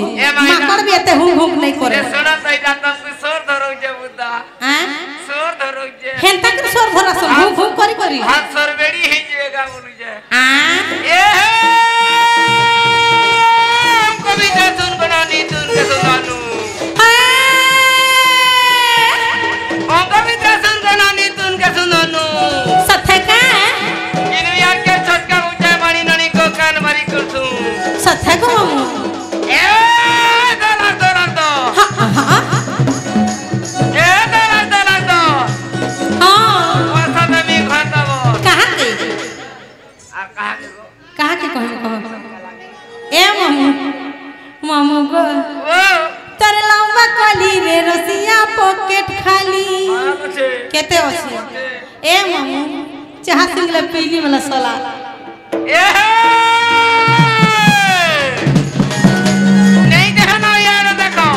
कहूची माकड़ भी एते hook hook नहीं करे सुना तो इटा तुम सोर धरो जे बुदा हां सोर धरो जे हेंता के सोर धरा सो हुक हुक करी हाथ सोर बेड़ी ही जेगा बोलू जे ए कविता सुन बनानी तुन के सुनानु ओ कविता सुन बनानी तुन के सुनानु सथे का इनु यार के छटका ऊंचा बाणी ननी को कान मारी करसु सथे को ए दला दला तो हां ए दला दला तो हां वर्षा में मी खाता वो कहां के आ कहां के कहो ए मामू गो ओ तोरे लंबा कली रे रसिया पॉकेट खाली केते अछि ए मामू चाह सिंगले पीली वाला सोला ए नहीं देखना यार देखो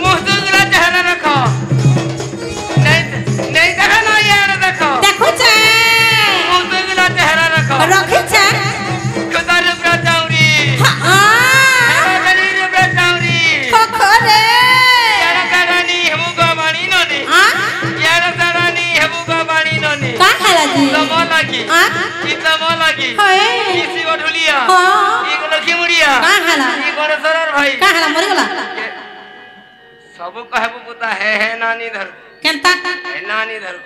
मुहदुगला चेहरा रखो नहीं देखना यार देखो देखो छे मुहदुगला चेहरा रखो रखे छे खुदार ब्राजाउरी हां गली ब्राजाउरी खोखरे यार करानी हमु गवाणी ननी यार करानी हमु गवाणी ननी का खाला जी तमो लागी तमो लागी हाय किसी ओढुलिया हां ई लखी मुड़िया का खाला ई गणेशर भाई का खाला मरि गला सब कहबो पुता है नानी धर केनता है नानी धर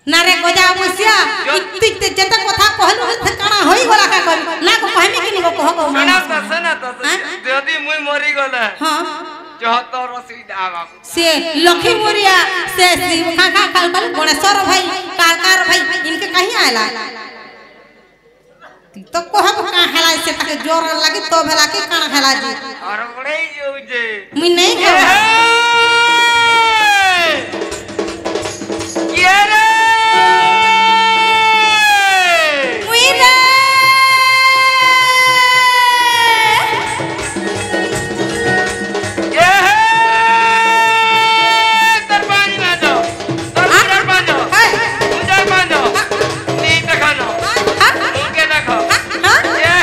ना रे गोजा मुसिया इत्ती जते कथा कहलु से काना होई गला का कर ना को कहमी कि को कह गो सुना तो यदि मुई मरि गले हां 74 रसीदा बाबू से लखी मुरिया से खा खा कल गणेशर भाई कारकार भाई इनके कहीं आला तो कहब का हला से तके जोर लागी तो भेला के काना हला जी और बड़े जो जे मुई नहीं कहब ये रे मुई रे ये दरबार में दो दरबार में दो मुझे में दो नहीं देखनो उनके देखो ये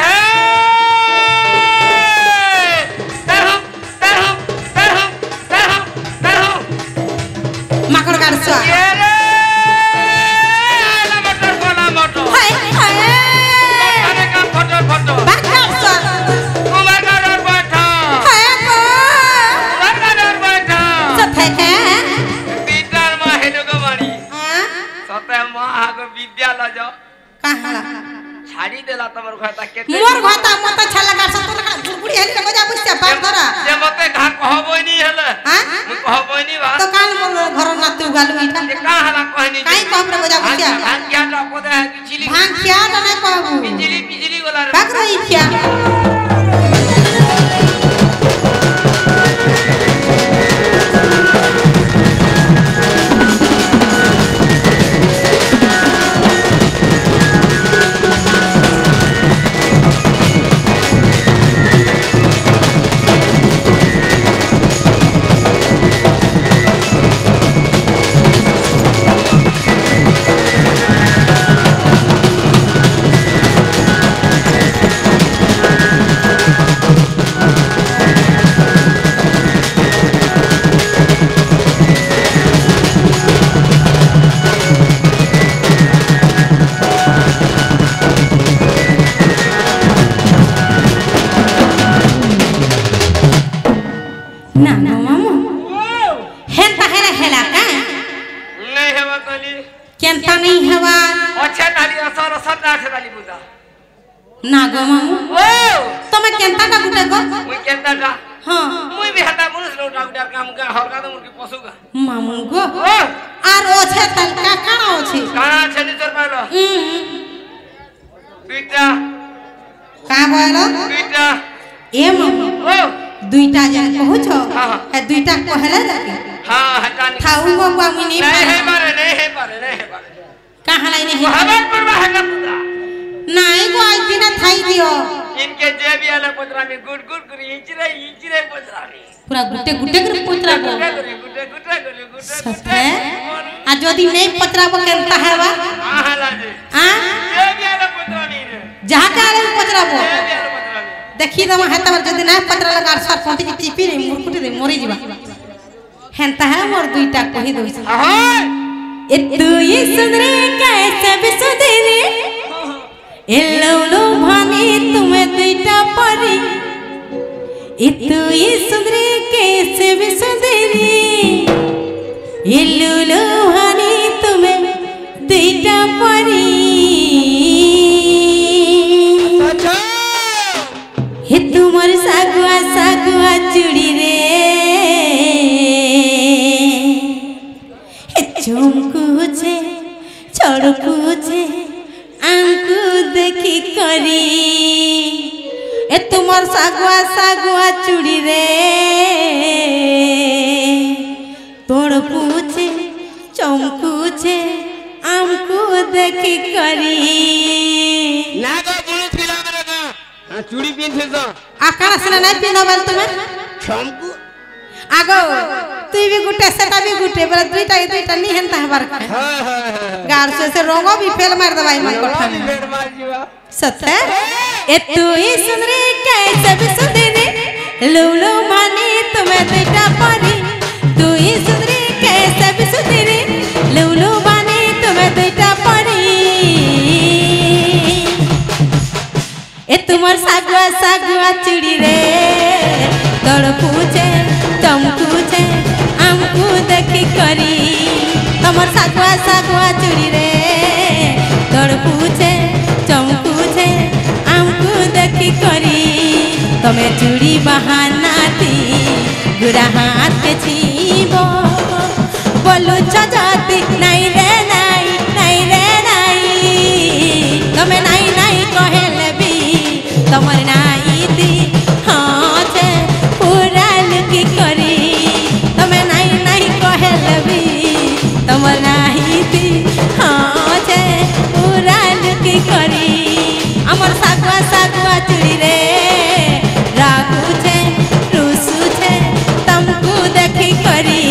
माकड़ गाड़ सो ये रे ला मोटर हाय हाय अरे का फोटो बाकड़ सो कुमार का डर बैठा हाय को कुमार का डर बैठा सथे के पीटर में हेडो गवाणी हां सते मां आगो विद्यालय जाओ का हला छाड़ी देला तमर घरता केते मोर घाता मत छला गाड़ सो तो बुढ़ी हली गोजा मुसिया बात धरा जे मते घा कहबोई नहीं हले हां मु कहबोई नहीं बा तो काल मोर घर नातू गालू इठा ये का हला कहनी काई कहब रे गोजा मुसिया भांग क्या पदे है बिजली भांग क्या न कहबू बिजली वाला रे बाक रही क्या ना ना मामू हेंता हेला हेला का नहीं हेवा कली केंता नहीं हवा अच्छा ताली असर राठ ताली बुदा ना गो मामू ओ तमे केंता का गुटे गो मुई केंता का हां मुई भी हटा मुनुस लोटा उटा काम का हरका तो मुर्गी पशु का मामू गो ओ आर ओछे तल का काना ओछे काना छनी तोर पालो दुईटा का बोलो दुईटा ए मामू ओ दुईटा जन कहू छो हां है दुईटा कहले जाके हां हटा थाऊ गो गो मुई नहीं नहीं है बारे कहां लाई नहीं हवा परवा है का पुता नहीं गो आज दिन थाई दियो इनके जेबी वाला पतरा में गुड गुड करी इचरे पतरा में पूरा गुटे गुटे कर पुत्रा गो गुटे सते आ जदी नहीं पतरा बो केनता है बा हां लाजे हां जेबी वाला पतरा नहीं रे जहां का रे पतरा बो जेबी वाला पतरा में देखी दमा है तमर जदी ना पत्र लगा सर पंटी की टिपी रे मुरकुटी रे मरी जीवा हेंता है मोर दुईटा कहि दोइस ए दुई सुंदरे कैसे बिसुदरे ए लौलो भानी तुम्हें दुईटा परी ए दुई सुंदरे कैसे बिसुदरे ए लौलो भानी तुम्हें दुईटा परी हे तुमर सागुआ सागुआ चूड़ी रे हे चमकुचे छड़कुचे आंकु देखी करी ए तुमर सागुआ सागुआ चूड़ी रे तोड़पुचे चमकुचे आंकु देखी करी चूड़ी पिनथे तो आकाश ने नहीं पिनबल तुम्हें छमकु आगो तू भी गुटे सेटा भी गुटे बस दुईटा नहीं हनता हबार गार से रोगो भी फेल मार दवाई मन कोठा में सत्य ए तू ही सुंदरी कैसे भी सुंदरी लूलू मानी तुम्हें दुईटा परी तू ही सुंदरी कैसे भी सुंदरी लूलू मानी तुम्हें दुईटा परी ए तुमर सागुआ सागुआ चूड़ी रे तड़पुचे चमकुचे आमकु देखी करी तुमर सागुआ सागुआ चूड़ी रे तड़पुचे चमकुचे आमकु देखी करी तमे चूड़ी बहानाती गुरा हाथ के छीबो बोलू छजाती नहीं रे नहीं रे नहीं तमे नहीं कहेले तमर नाई दी हाँ छे पूरा लुकी करी तमे नहीं कहेलबी तमर नाई दी हाँ छे पूरा लुकी करी अमर सागुआ सागुआ चूड़ी रे रागू छे रुसु छे तमकु देखी करी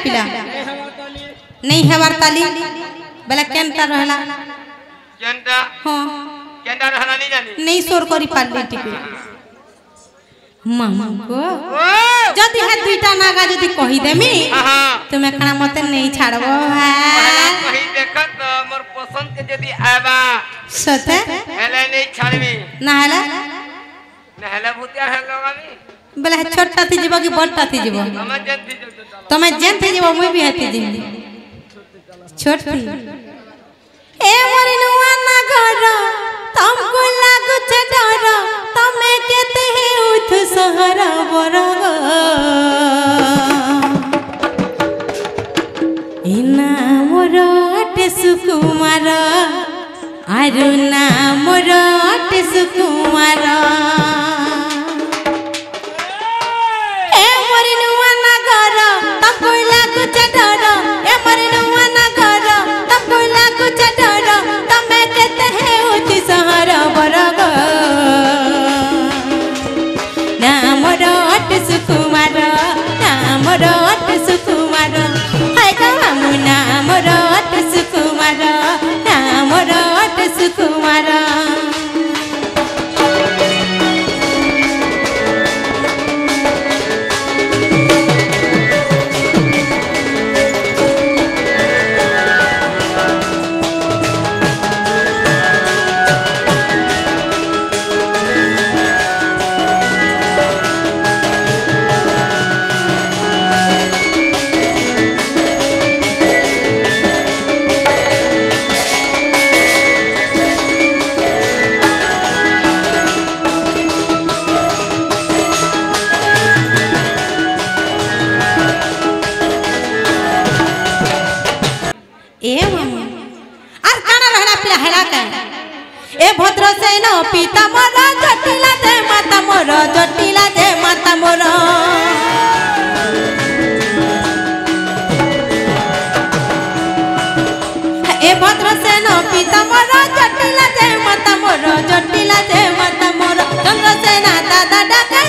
पिला नहीं हमार ताली बला केनता रहला केनता हां केनता रहला नहीं जानी नहीं सोर करी पाली टिपे मामा को जदी है दुईटा नागा जदी कहि देमी तुमे कणा मते नहीं छाड़बो कहि देखत मोर पसंद के जदी आबा सते हेले नहीं छाड़बी ना हेला भूतिया हेलोगामी बला छोटा थी जीव कि बड़टा थी जीव तमे जेन थी जीव मुई भी हती जीव छोटी ए मोर नुआ ना घर तुमको लागु छे डर तमे केते हे उठ सहरा बरग इना मोर अटे सुकुमार अरुणा मोर अटे सुकुमार ए मामा और काना रहना पिला हेला के ভদ্রসেন পিতা মোর জটিলা যে মাতা মোর জটিলা যে মাতা মোর এ ভদ্রসেন পিতা মোর জটিলা যে মাতা মোর জটিলা যে মাতা মোর চন্দ্রসেনা দাদা ডাকে